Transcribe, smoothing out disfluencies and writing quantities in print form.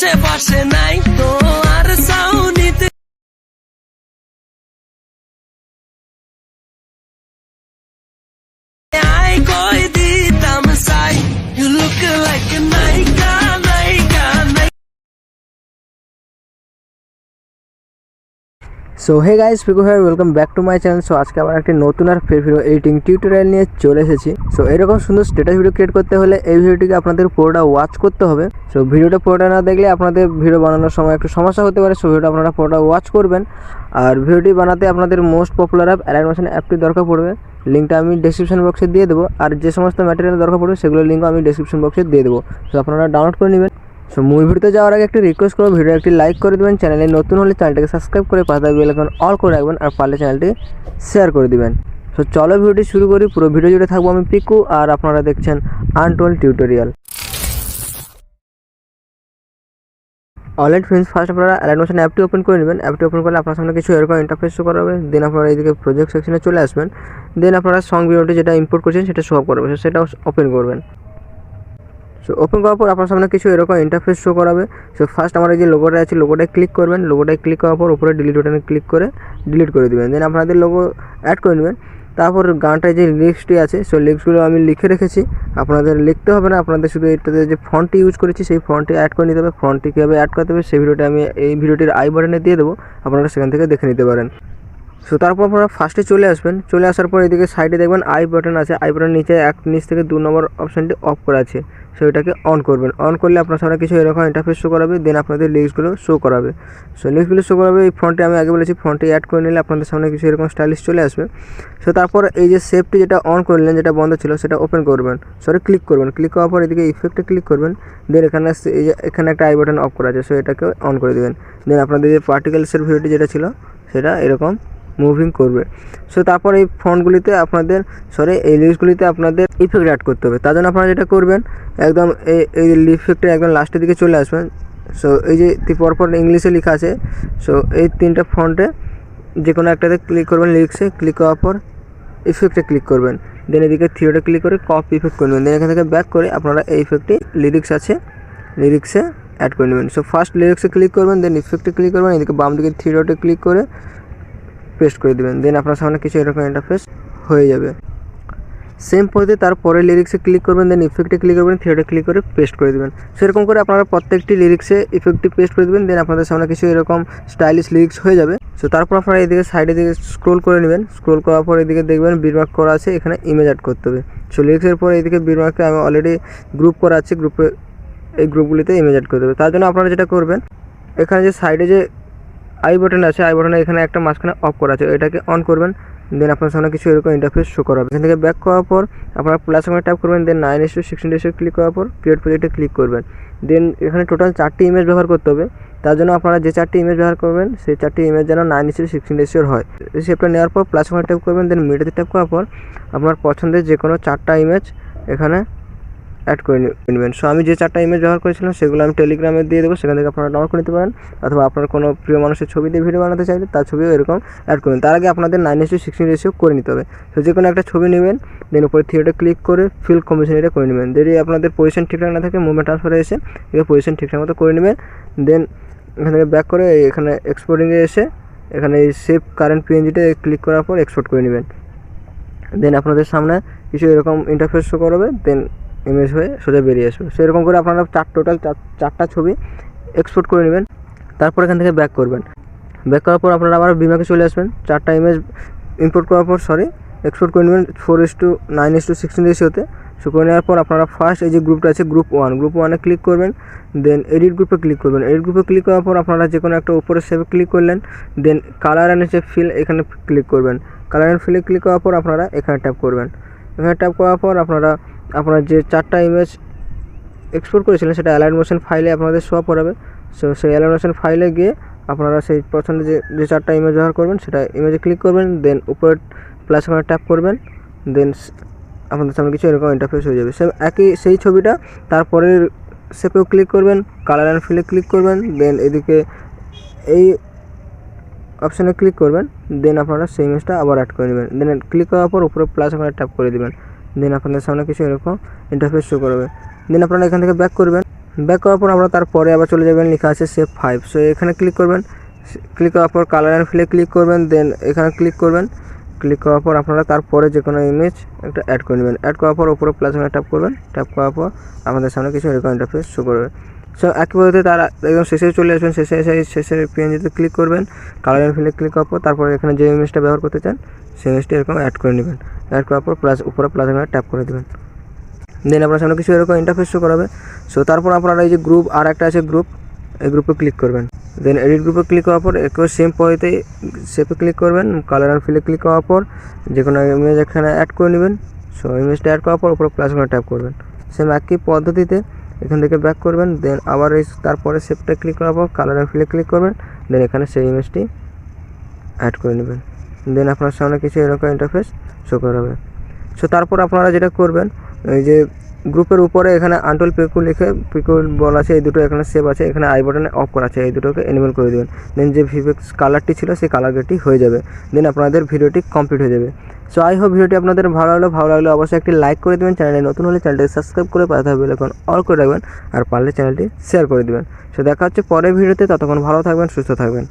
আশেপাশে নাই তো আর সাউনিতে I কই দিতাম সাই You look like a Naika, Naika, Naika. So hey guys, Piku here, welcome back to my channel. So আজকে আবার একটি নতুন আর ফের ভিডিও এডিটিং টিউটোরিয়াল নিয়ে চলে এসেছি। সো এরকম সুন্দর স্ট্যাটাস ভিডিও ক্রিয়েট করতে হলে এই ভিডিওটিকে আপনাদের পুরোটা ওয়াচ করতে হবে। সো ভিডিওটা পুরোটা না দেখলে আপনাদের ভিডিও বানানোর সময় একটু সমস্যা হতে পারে। সো ভিডিওটা আপনারা পুরোটা ওয়াচ করবেন। আর ভিডিওটি বানাতে আপনাদের মোস্ট পপুলার অ্যাপ অ্যালাইট অ্যাপটি দরকার পড়বে। লিঙ্কটা আমি ডেসক্রিপশন বক্সে দিয়ে দেবো। আর যে সমস্ত ম্যাটেরিয়াল দরকার পড়বে সেগুলোর লিঙ্কও আমি ডেসক্রিপশন বক্সে দিয়ে দেবো। সো আপনারা ডাউনলোড করে নেবেন। সো মূল ভিডিওতে যাওয়ার আগে একটি রিকোয়েস্ট করবো, ভিডিও একটি লাইক করে দেবেন, চ্যানেলে নতুন হলে চ্যানেলটাকে সাবস্ক্রাইব করে পাশে বেল আইকন অল করে রাখবেন, আর পারলে চ্যানেলটি শেয়ার করে দিবেন। সো চলো ভিডিওটি শুরু করি। পুরো ভিডিও জুড়ে থাকবো আমি পিকু, আর আপনারা দেখছেন untold tutorial. Alright friends, first আপনারা অ্যালাইট অ্যাপটি ওপেন করে নেবেন। অ্যাপটি ওপেন করলে আপনার সামনে কিছু এরকম ইন্টারফেস শো করাবে। দেন আপনারা এইদিকে প্রজেক্ট সেকশনে চলে আসবেন। দেন আপনারা সং ভিডিওটি যেটা ইম্পোর্ট করছেন সেটা শো করবে, সেটা ওপেন করবেন। সো ওপেন করার পর আপনার সামনে কিছু এরকম ইন্টারফেস শো করাবে। সো ফার্স্ট আমার এই যে লোগোটা আছে, লোগোটায় ক্লিক করবেন। লোগোটায় ক্লিক করার পর উপরে ডিলিট বাটনে ক্লিক করে ডিলিট করে দেবেন। দেন আপনাদের লোগো অ্যাড করে নেবেন। তারপর গানটায় যে লিরিক্সটি আছে, সো লিরিক্সগুলো আমি লিখে রেখেছি, আপনাদের লিখতে হবে না। আপনাদের শুধু এটাতে যে ফন্টটি ইউজ করেছি সেই ফন্টটি অ্যাড করে নিতে হবে। ফন্টটি কীভাবে অ্যাড করতে হবে সেই ভিডিওটা আমি এই ভিডিওটির আই বাটনে দিয়ে দেবো, আপনারা সেখান থেকে দেখে নিতে পারেন। সো তারপর আপনারা ফার্স্টে চলে আসবেন। চলে আসার পর এদিকে সাইডে দেখবেন আই বাটন আছে। আই বাটনের নিচে নিচ থেকে 2 নম্বর অপশানটি অফ করা আছে, সো এটাকে অন করবেন। অন করলে আপনার সামনে কিছু এরকম ইন্টারফেস শো করাবে। দেন আপনাদের লিস্টগুলো শো করাবে। সো লিস্টগুলো শো করাবে। এই ফন্টে আমি আগে বলেছি, ফন্টে অ্যাড করে নিলে আপনাদের সামনে কিছু এরকম স্টাইলিশ চলে আসবে। সো তারপর এই যে সেভটি যেটা অন করলেন, যেটা বন্ধ ছিল, সেটা ওপেন করবেন। ক্লিক করবেন। ক্লিক করার পর এদিকে ইফেক্টে ক্লিক করবেন। দেন এখানে একটা আই বাটন অফ করা আছে, সো এটাকে অন করে দেবেন। দেন আপনাদের যে পার্টিকেলসের ভিডিওটি যেটা ছিল সেটা এরকম মুভিং করবে। সো তারপর এই ফন্টগুলিতে আপনাদের এই লিস্টগুলিতে আপনাদের ইফেক্ট অ্যাড করতে হবে। তার জন্য আপনারা যেটা করবেন, একদম এই ইফেক্টের একদম লাস্টের দিকে চলে আসবেন। সো এই যে পরপর ইংলিশে লেখা আছে, সো এই 3টা ফন্টে যে কোনো একটাতে ক্লিক করবেন। লিরিক্সে ক্লিক করার পর ইফেক্টে ক্লিক করবেন। দেন এদিকে থ্রিডে ক্লিক করে কপি ইফেক্ট করে নেবেন। দেন এখান থেকে ব্যাক করে আপনারা এই ইফেক্টটি লিরিক্স আছে, লিরিক্সে অ্যাড করে নেবেন। সো ফার্স্ট লিরিক্সে ক্লিক করবেন, দেন ইফেক্টে ক্লিক করবেন, এদিকে বাম দিকে থ্রি ডটে ক্লিক করে পেস্ট করে দেবেন। দেন আপনার সামনে কিছু এরকম ইন্টারফেস হয়ে যাবে। সেম পদ্ধতি তারপরে লিরিক্সে ক্লিক করবেন, দেন ইফেক্টে ক্লিক করবেন, থ্রিডে ক্লিক করে পেস্ট করে দেবেন। সেরকম করে আপনারা প্রত্যেকটি লিরিক্সে ইফেক্টটি পেস্ট করে দেবেন। দেন আপনাদের সামনে কিছু এরকম স্টাইলিশ লিরিক্স হয়ে যাবে। সো তারপর আপনারা এদিকে সাইডের দিকে স্ক্রোল করে নেবেন। স্ক্রোল করার পর এদিকে দেখবেন বিটমার্ক করা আছে, এখানে ইমেজ অ্যাড করতে হবে। সো লিরিক্সের পর এইদিকে বিটমার্কে আমি অলরেডি গ্রুপ করা আছে, এই গ্রুপগুলিতে ইমেজ অ্যাড করতে হবে। তার জন্য আপনারা যেটা করবেন, এখানে যে সাইডে যে আই বাটন আছে, আই বাটনে এখানে একটা মাঝখানে অফ করা আছে, এটাকে অন করবেন। দেন আপনার সামনে কিছু এরকম ইন্টারফেস শো করাবে। এখান থেকে ব্যাক করার পর আপনারা প্লাস আইকনে ট্যাপ করবেন। দেন 9:16 ক্লিক করার পর ক্রিয়েট প্রজেক্টে ক্লিক করবেন। দেন এখানে টোটাল 4টি ইমেজ ব্যবহার করতে হবে। তার জন্য আপনারা যে 4টি ইমেজ ব্যবহার করবেন সেই 4টি ইমেজ যেন 9:16 হয়। শেপটা নেওয়ার পর প্লাস আইকনে ট্যাপ করবেন। দেন মিডিয়াতে ট্যাপ করার পর আপনার পছন্দের যে কোনো 4টা ইমেজ এখানে অ্যাড করে নেবেন। সো আমি যে 4টা ইমেজ ব্যবহার করেছিলাম সেগুলো আমি টেলিগ্রামে দিয়ে দেবো, সেখান থেকে আপনারা ডাউনলোড করে নিতে পারেন। অথবা আপনার কোনো প্রিয় মানুষের ছবি দিয়ে ভিডিও বানাতে চাইলে তার ছবিও এরকম অ্যাড করবেন। তার আগে আপনাদের 9:16 করে নিতে হবে। তো যে কোনো একটা ছবি নেবেন, দেন উপরে থিয়েটার ক্লিক করে ফিল কম্বিনেশন এটা করে নেবেন। যদি আপনাদের পজিশন ঠিকঠাক না থাকে, মুভমেন্ট ট্রান্সফারে এসে এখানে পজিশন ঠিকঠাক মতো করে নেবেন। দেন এখান থেকে ব্যাক করে এখানে এক্সপোর্টিংয়ে এসে এখানে এই সেভ কারেন্ট পিএনজিতে ক্লিক করার পর এক্সপোর্ট করে নেবেন। দেন আপনাদের সামনে কিছু এরকম ইন্টারফেস শো করবে। দেন ইমেজ হয়ে সোজা বেরিয়ে আসবে। সেরকম করে আপনারা টোটাল 4টা ছবি এক্সপোর্ট করে নেবেন। তারপর এখান থেকে ব্যাক করবেন। ব্যাক করার পর আপনারা আবার বিমাকে চলে আসবেন। 4টা ইমেজ ইম্পোর্ট করার পর এক্সপোর্ট করে নেবেন 4:9:16 রেশিওতে। সো করে নেওয়ার পর আপনারা ফার্স্ট এই যে গ্রুপটা আছে, গ্রুপ 1-এ ক্লিক করবেন। দেন এডিট গ্রুপে ক্লিক করবেন। এডিট গ্রুপে ক্লিক করার পর আপনারা যে কোনো একটা উপরে সেভে ক্লিক করলেন। দেন কালার অ্যান্ড যে ফিল এখানে ক্লিক করবেন। কালার অ্যান্ড ফিলে ক্লিক করার পর আপনারা এখানে ট্যাপ করবেন। এখানে ট্যাপ করার পর আপনারা যে 4টা ইমেজ এক্সপোর্ট করেছিলেন সেটা অ্যালাইট মোশন ফাইলে আপনাদের শো করাবে। সো সেই অ্যালাইট মোশন ফাইলে গিয়ে আপনারা সেই পছন্দের যে 4টা ইমেজ ব্যবহার করবেন সেটা ইমেজে ক্লিক করবেন। দেন উপরে প্লাস আইকনে ট্যাপ করবেন। দেন আপনাদের সামনে কিছু এরকম ইন্টারফেস হয়ে যাবে। সেই ছবিটা তারপরের শেপেও ক্লিক করবেন, কালার অ্যান্ড ফিলে ক্লিক করবেন। দেন এদিকে এই অপশানে ক্লিক করবেন। দেন আপনারা সেই ইমেজটা আবার অ্যাড করে নেবেন। দেন ক্লিক করার পর উপরে প্লাস আইকনে ট্যাপ করে দেবেন। দেন আপনাদের সামনে কিছু এরকম ইন্টারফেস শো করবে। দেন আপনারা এখান থেকে ব্যাক করবেন। ব্যাক করার পর আপনারা তারপরে আবার চলে যাবেন, লেখা আছে সেভ 5। সো এখানে ক্লিক করবেন, ক্লিক করার পর কালার অ্যান্ড ফিলে ক্লিক করবেন, দেন এখানে ক্লিক করবেন। ক্লিক করার পর আপনারা তারপরে যে কোনো ইমেজ একটা অ্যাড করে নেবেন। অ্যাড করার পর উপরে প্লাস ট্যাপ করবেন, ট্যাপ করার পর আমাদের সামনে কিছু এরকম ইন্টারফেস শো করবে। সো একই পদ্ধতিতে তারা একদম শেষে চলে আসবেন, শেষের পিএনজিতে ক্লিক করবেন, কালার অ্যান্ড ফিলে ক্লিক করার পর তারপরে এখানে যে ইমেজটা ব্যবহার করতে চান সেই ইমেজটা এরকম অ্যাড করে নেবেন। অ্যাড করার পর উপরে প্লাস ট্যাপ করে দেবেন, দেন আপনার সামনে কিছু এরকম ইন্টারফেস শো করাবে। সো তারপর আপনারা এই যে গ্রুপ আর একটা আছে গ্রুপ, এই গ্রুপে ক্লিক করবেন, দেন এডিট গ্রুপে ক্লিক করার পর একটু সেম পদ্ধতিতে শেপে ক্লিক করবেন, কালার অ্যান্ড ফিলে ক্লিক করার পর যে কোনো ইমেজ এখানে অ্যাড করে নেবেন। সো ইমেজটা অ্যাড করার পর উপরে প্লাসগুলো ট্যাপ করবেন, সেম একই পদ্ধতিতে এখান থেকে ব্যাক করবেন, দেন আবার এই তারপরে শেপটা ক্লিক করার পর কালার অ্যান্ড ফিলে ক্লিক করবেন, দেন এখানে সেই ইমেজটি অ্যাড করে নেবেন, দেন আপনার সামনে কিছু এরকম ইন্টারফেস শো করাবে। সো তারপর আপনারা যেটা করবেন, এই যে গ্রুপের উপরে এখানে আনটোল্ড পিকুল লিখে পিকুল বল আছে, এই দুটো এখানে সেভ আছে, এখানে আই বাটনে অফ করা আছে, এই দুটোকে এনেবল করে দেবেন। দেন যে ভিভেক্স কালারটি ছিল সেই কালারটি হয়ে যাবে, দেন আপনাদের ভিডিওটি কমপ্লিট হয়ে যাবে। সো আই হোপ ভিডিওটি আপনাদের ভালো লাগলে অবশ্যই একটি লাইক করে দেবেন, চ্যানেলে নতুন হলে চ্যানেলটি সাবস্ক্রাইব করে পাশে থাকবে এখন অল করে রাখবেন, আর পারলে চ্যানেলটি শেয়ার করে দেবেন। সো দেখা হচ্ছে পরের ভিডিওতে, ততক্ষণ ভালো থাকবেন, সুস্থ থাকবেন।